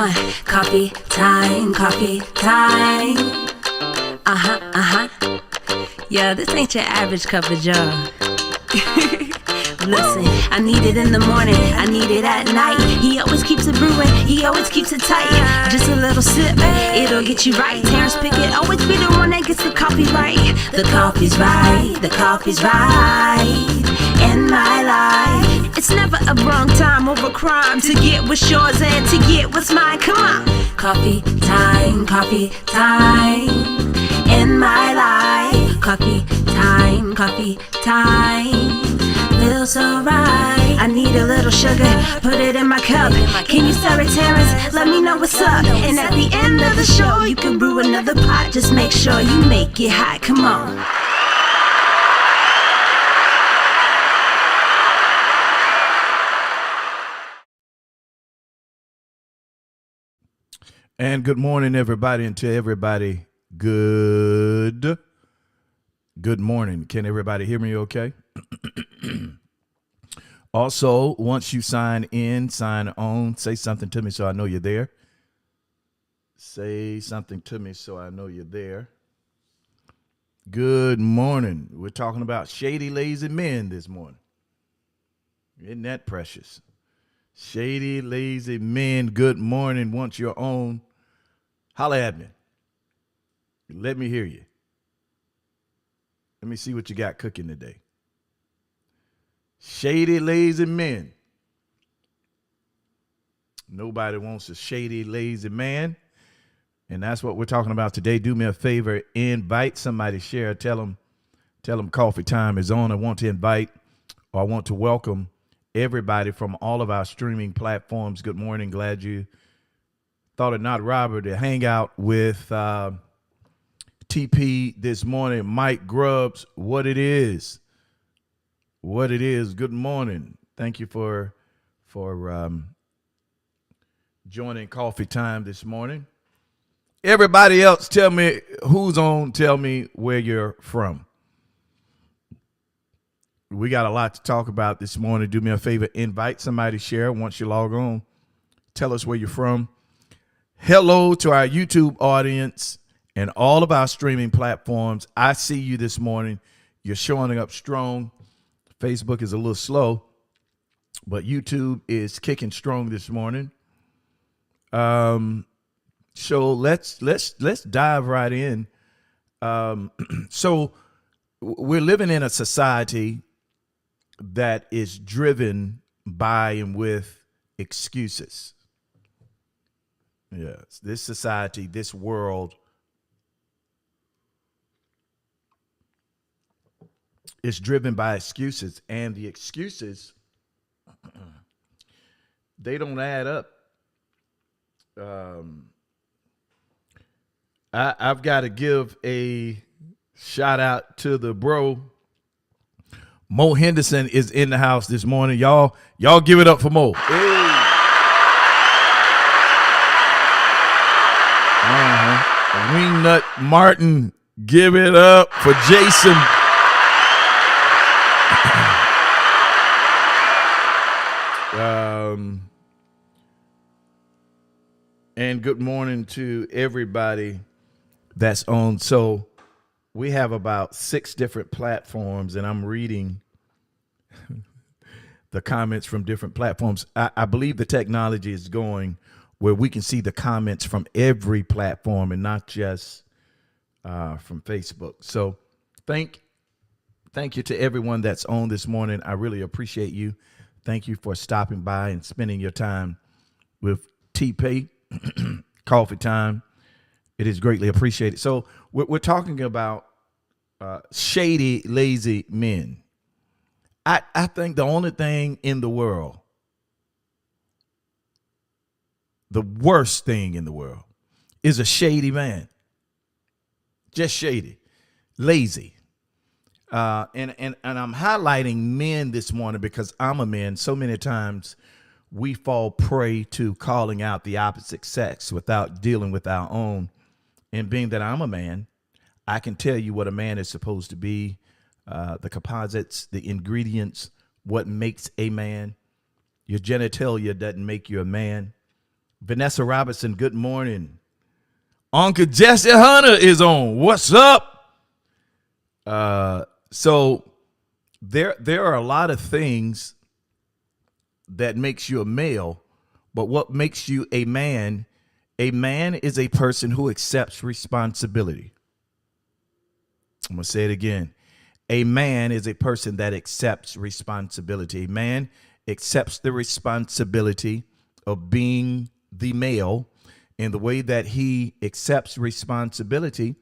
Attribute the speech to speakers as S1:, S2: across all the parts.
S1: on, coffee time, coffee time. Yeah, this ain't your average cup of joe. Listen, I need it in the morning, I need it at night. He always keeps it brewing, he always keeps it tight. Just a little sip, it'll get you right. Terrence Pickett always be the one that gets the coffee right. The coffee's right, the coffee's right in my life. It's never a wrong time or a crime to get what's yours and to get what's mine. Come on, coffee time in my life. Coffee time, feels so right. I need a little sugar, put it in my cup. Can you stir it, Terrence? Let me know what's up. And at the end of the show, you can brew another pot. Just make sure you make it hot. Come on.
S2: And good morning, everybody, and to everybody, good morning. Can everybody hear me okay? Also, once you sign in, sign on, say something to me so I know you're there. Say something to me so I know you're there. Good morning. We're talking about shady-lazy men this morning. Isn't that precious? Shady-lazy men, good morning. Want your own? Holla at me. Let me hear you. Let me see what you got cooking today. Shady-lazy men. Nobody wants a shady-lazy man. And that's what we're talking about today. Do me a favor, invite somebody, share, tell them coffee time is on. I want to invite, or I want to welcome everybody from all of our streaming platforms. Good morning. Glad you thought it not robbery to hang out with TP this morning. Mike Grubbs, what it is. Good morning. Thank you for joining coffee time this morning. Everybody else, tell me who's on. Tell me where you're from. We got a lot to talk about this morning. Do me a favor, invite somebody, share once you log on. Tell us where you're from. Hello to our YouTube audience and all of our streaming platforms. I see you this morning. You're showing up strong. Facebook is a little slow, but YouTube is kicking strong this morning. So let's dive right in. So we're living in a society that is driven by and with excuses. Yes, this society, this world is driven by excuses, and the excuses, they don't add up. I've got to give a shout out to the bro. Mo Henderson is in the house this morning. Y'all give it up for Mo. Hey. Wingnut Martin, give it up for Jason. And good morning to everybody that's on. So we have about 6 different platforms, and I'm reading the comments from different platforms. I believe the technology is going where we can see the comments from every platform and not just from Facebook. So thank you to everyone that's on this morning. I really appreciate you. Thank you for stopping by and spending your time with TP Coffee Time. It is greatly appreciated. So we're talking about shady, lazy men. I think the only thing in the world, the worst thing in the world, is a shady man. Just shady, lazy. And I'm highlighting men this morning because I'm a man. So many times we fall prey to calling out the opposite sex without dealing with our own. And being that I'm a man, I can tell you what a man is supposed to be, the composites, the ingredients, what makes a man. Your genitalia doesn't make you a man, Vanessa Robinson, good morning. Uncle Jesse Hunter is on. What's up? So there are a lot of things that makes you a male, but what makes you a man? A man is a person who accepts responsibility. I'm going to say it again. A man is a person that accepts responsibility. A man accepts the responsibility of being the male. And the way that he accepts responsibility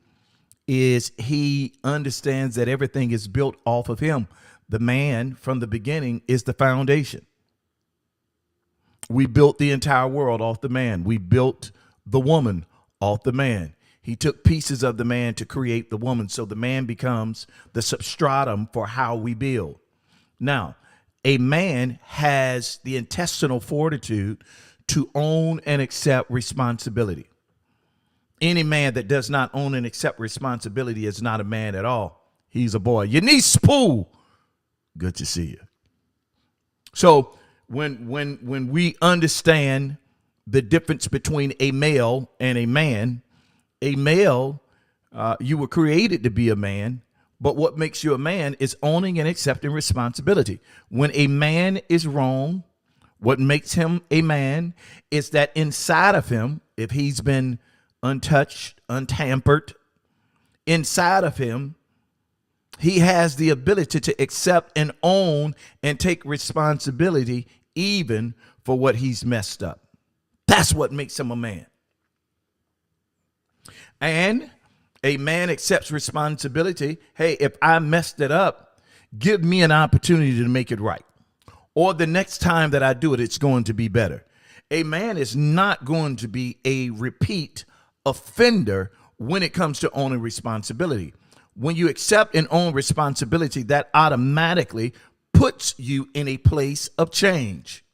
S2: is he understands that everything is built off of him. The man from the beginning is the foundation. We built the entire world off the man. We built the woman off the man. He took pieces of the man to create the woman. So the man becomes the substratum for how we build. Now, a man has the intestinal fortitude to own and accept responsibility. Any man that does not own and accept responsibility is not a man at all. He's a boy. Your niece Spool, good to see you. So when we understand the difference between a male and a man, you were created to be a man, but what makes you a man is owning and accepting responsibility. When a man is wrong, what makes him a man is that inside of him, if he's been untouched, untampered, inside of him, he has the ability to accept and own and take responsibility even for what he's messed up. That's what makes him a man. And a man accepts responsibility. Hey, if I messed it up, give me an opportunity to make it right. Or the next time that I do it, it's going to be better. A man is not going to be a repeat offender when it comes to owning responsibility. When you accept and own responsibility, that automatically puts you in a place of change.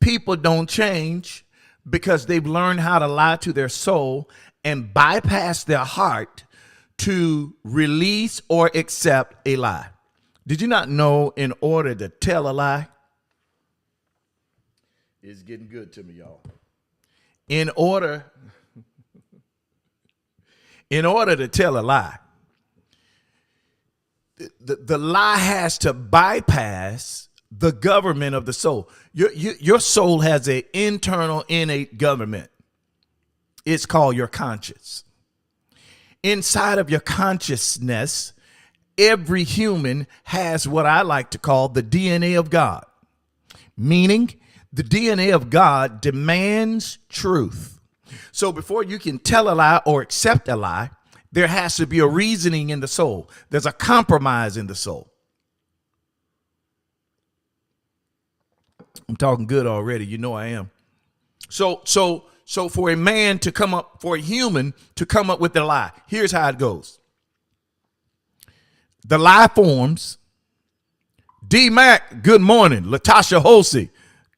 S2: People don't change because they've learned how to lie to their soul and bypass their heart to release or accept a lie. Did you not know in order to tell a lie? It's getting good to me, y'all. In order to tell a lie, the lie has to bypass the government of the soul. Your soul has an internal innate government. It's called your conscience. Inside of your consciousness, every human has what I like to call the DNA of God, meaning the DNA of God demands truth. So before you can tell a lie or accept a lie, there has to be a reasoning in the soul. There's a compromise in the soul. I'm talking good already. You know I am. So for a man to come up, for a human to come up with a lie, here's how it goes. The lie forms. D Mac, good morning. Latasha Holsey,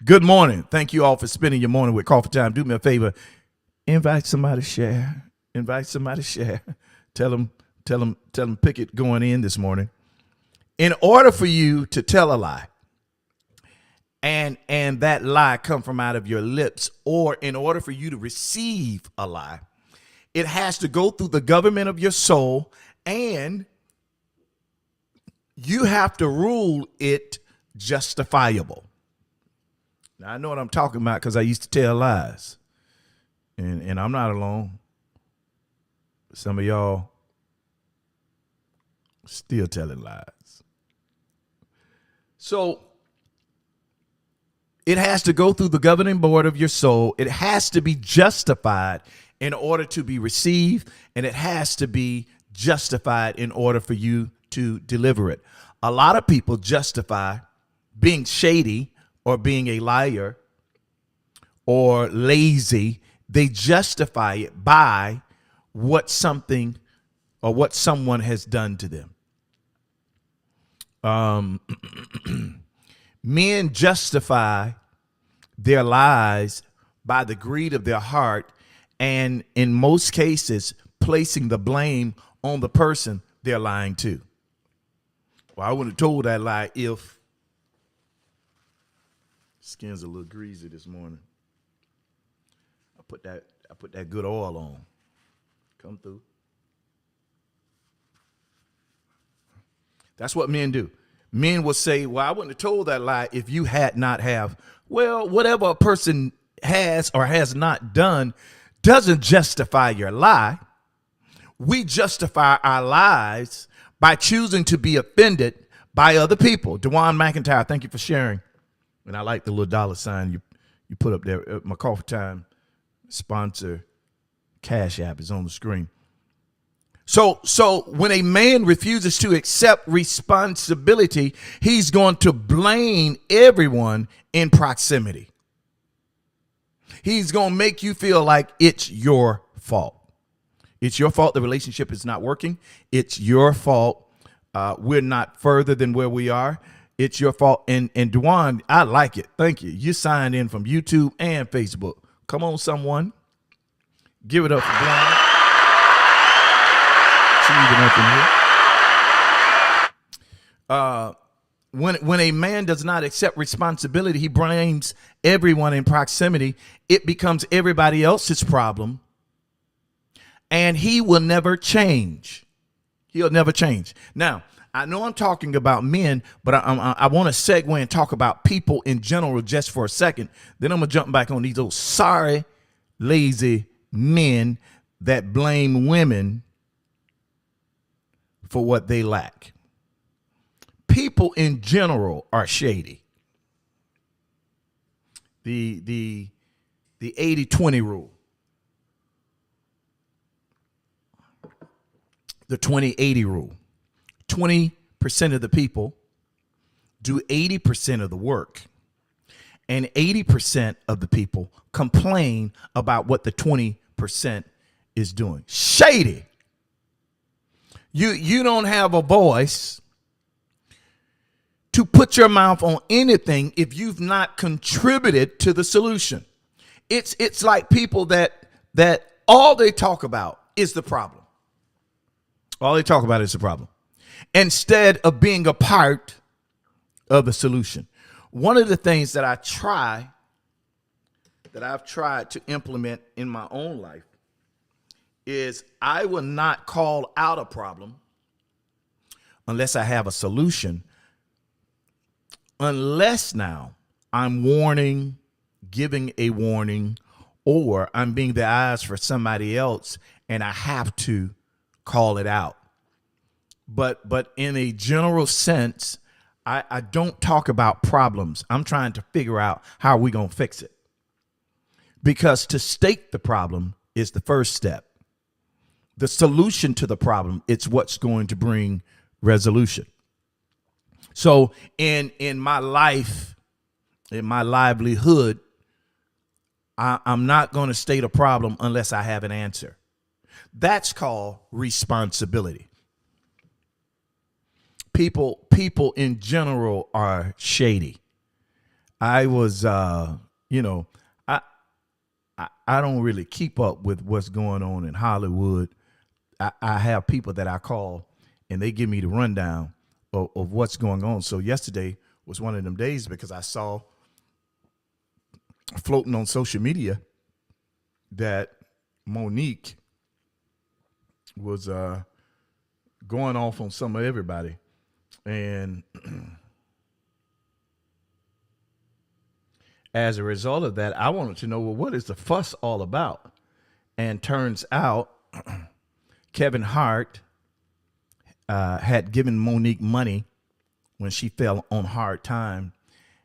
S2: good morning. Thank you all for spending your morning with Coffee Time. Do me a favor. Invite somebody to share. Invite somebody to share. Tell them Pickett going in this morning. In order for you to tell a lie, and that lie come from out of your lips, or in order for you to receive a lie, it has to go through the government of your soul, and you have to rule it justifiable. Now, I know what I'm talking about because I used to tell lies, and I'm not alone. Some of y'all still telling lies. So it has to go through the governing board of your soul. It has to be justified in order to be received, and it has to be justified in order for you to deliver it. A lot of people justify being shady or being a liar or lazy. They justify it by what something or what someone has done to them. Men justify their lies by the greed of their heart, and in most cases, placing the blame on the person they're lying to. Well, I wouldn't have told that lie if skin's a little greasy this morning. I put that good oil on. Come through. That's what men do. Men will say, well, I wouldn't have told that lie if you had not have. Well, whatever a person has or has not done doesn't justify your lie. We justify our lies by choosing to be offended by other people. DeJuan McIntyre, thank you for sharing. And I like the little dollar sign you put up there. My Coffee Time sponsor Cash App is on the screen. So when a man refuses to accept responsibility, he's going to blame everyone in proximity. He's going to make you feel like it's your fault. It's your fault the relationship is not working. It's your fault we're not further than where we are. It's your fault. And DeJuan, I like it. Thank you. You signed in from YouTube and Facebook. Come on, someone. Give it up for Blind. When a man does not accept responsibility, he blames everyone in proximity. It becomes everybody else's problem, and he will never change. He'll never change. Now, I know I'm talking about men, but I want to segue and talk about people in general just for a second. Then I'm going to jump back on these old sorry, lazy men that blame women for what they lack. People in general are shady. The 80-20 rule. The 20-80 rule. 20% of the people do 80% of the work, and 80% of the people complain about what the 20% is doing. Shady. You don't have a voice to put your mouth on anything if you've not contributed to the solution. It's like people that all they talk about is the problem. All they talk about is the problem, instead of being a part of the solution. One of the things that I've tried to implement in my own life is I will not call out a problem unless I have a solution, unless now I'm warning, giving a warning, or I'm being the eyes for somebody else and I have to call it out. But in a general sense, I don't talk about problems. I'm trying to figure out how we're going to fix it. Because to state the problem is the first step. The solution to the problem, it's what's going to bring resolution. So in my life, in my livelihood, I'm not going to state a problem unless I have an answer. That's called responsibility. People in general are shady. I was, I don't really keep up with what's going on in Hollywood. I have people that I call and they give me the rundown of what's going on. So yesterday was one of them days because I saw floating on social media that Monique was going off on some of everybody. And as a result of that, I wanted to know, well, what is the fuss all about? And turns out Kevin Hart had given Monique money when she fell on hard time.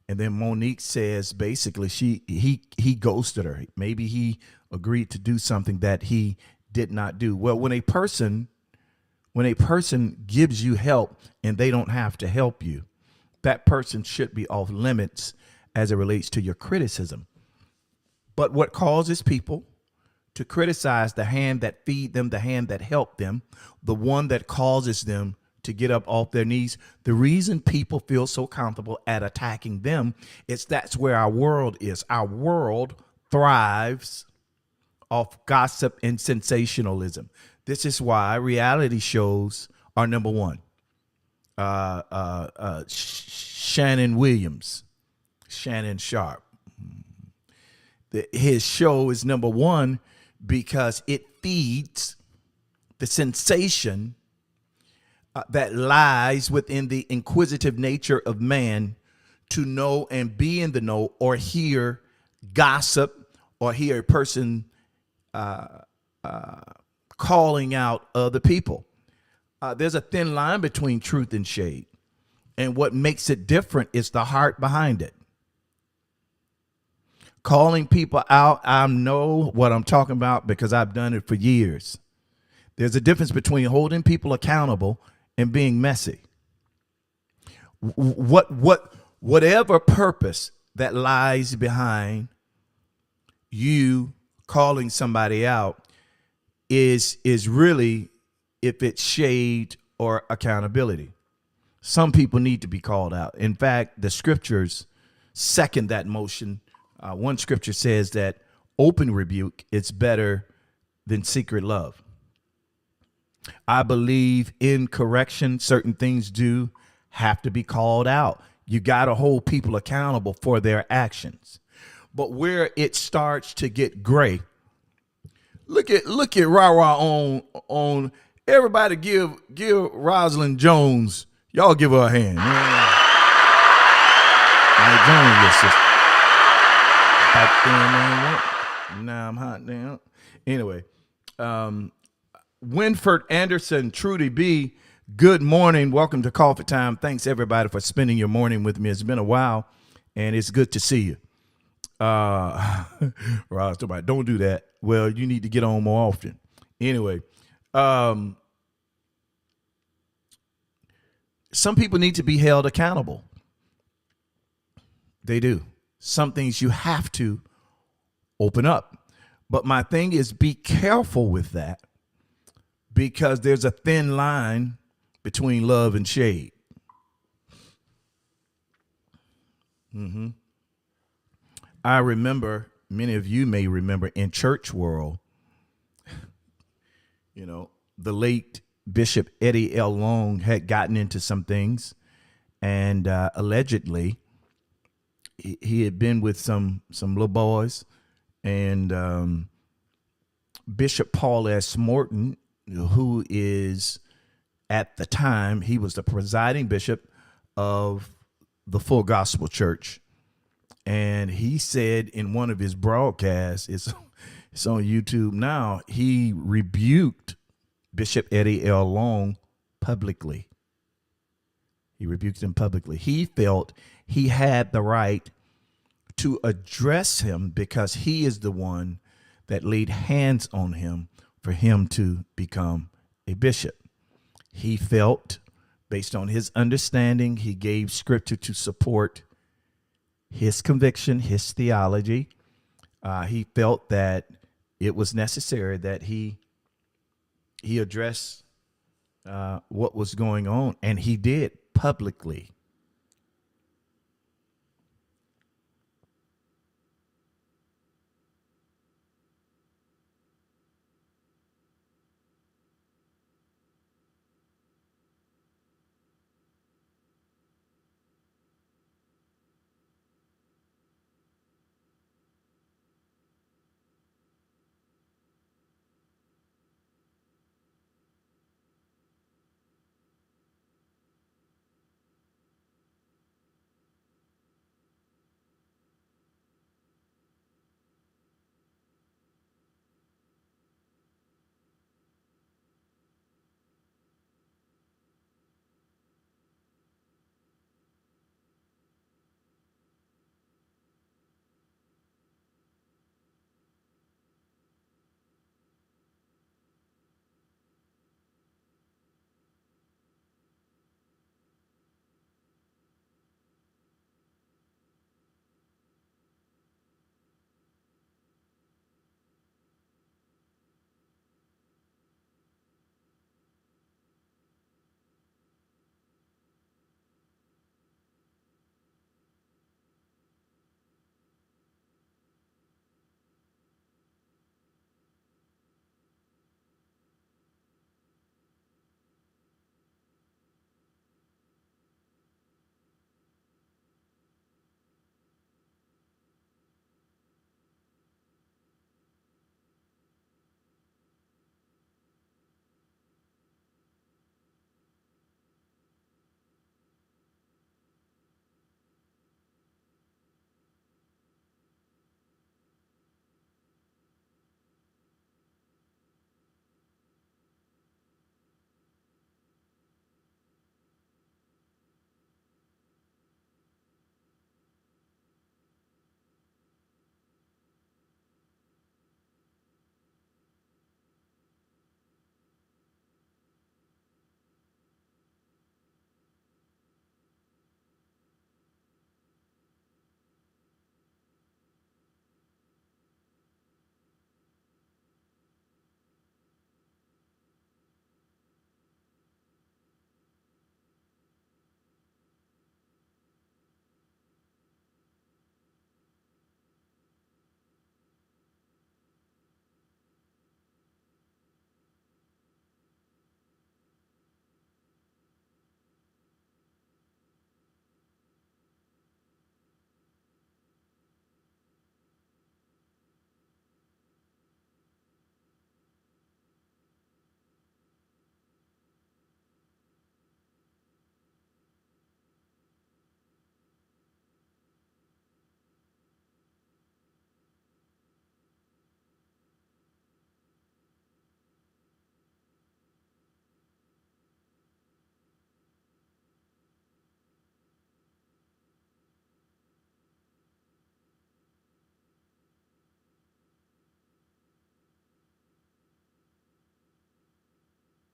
S2: And then Monique says basically he ghosted her. Maybe he agreed to do something that he did not do. Well, when a person gives you help and they don't have to help you, that person should be off limits as it relates to your criticism. But what causes people to criticize the hand that feed them, the hand that helped them, the one that causes them to get up off their knees, the reason people feel so comfortable at attacking them is that's where our world is. Our world thrives off gossip and sensationalism. This is why reality shows are number one. Shannon Williams, Shannon Sharp, his show is number one because it feeds the sensation that lies within the inquisitive nature of man to know and be in the know, or hear gossip, or hear a person calling out other people. There's a thin line between truth and shade. And what makes it different is the heart behind it. Calling people out, I know what I'm talking about because I've done it for years. There's a difference between holding people accountable and being messy. Whatever purpose that lies behind you calling somebody out is really if it's shade or accountability. Some people need to be called out. In fact, the scriptures second that motion. One scripture says that open rebuke is better than secret love. I believe in correction, certain things do have to be called out. You got to hold people accountable for their actions. But where it starts to get gray, look at Rah on everybody give Rosalind Jones. Y'all give her a hand. Man. Jones, your sister. Back then, man. Now I'm hot now. Anyway, Winford Anderson, Trudy B, good morning. Welcome to Coffee Time. Thanks, everybody, for spending your morning with me. It's been a while, and it's good to see you. Ross, don't do that. Well, you need to get on more often. Anyway, some people need to be held accountable. They do. Some things you have to open up. But my thing is, be careful with that, because there's a thin line between love and shade. I remember, many of you may remember, in church world, the late Bishop Eddie L. Long had gotten into some things, and allegedly he had been with some little boys, and Bishop Paul S. Morton, who is, at the time, he was the presiding bishop of the Full Gospel Church. And he said in one of his broadcasts, it's on YouTube now, he rebuked Bishop Eddie L. Long publicly. He rebuked him publicly. He felt he had the right to address him because he is the one that laid hands on him for him to become a bishop. He felt, based on his understanding, he gave scripture to support his conviction, his theology. He felt that it was necessary that he address what was going on, and he did publicly.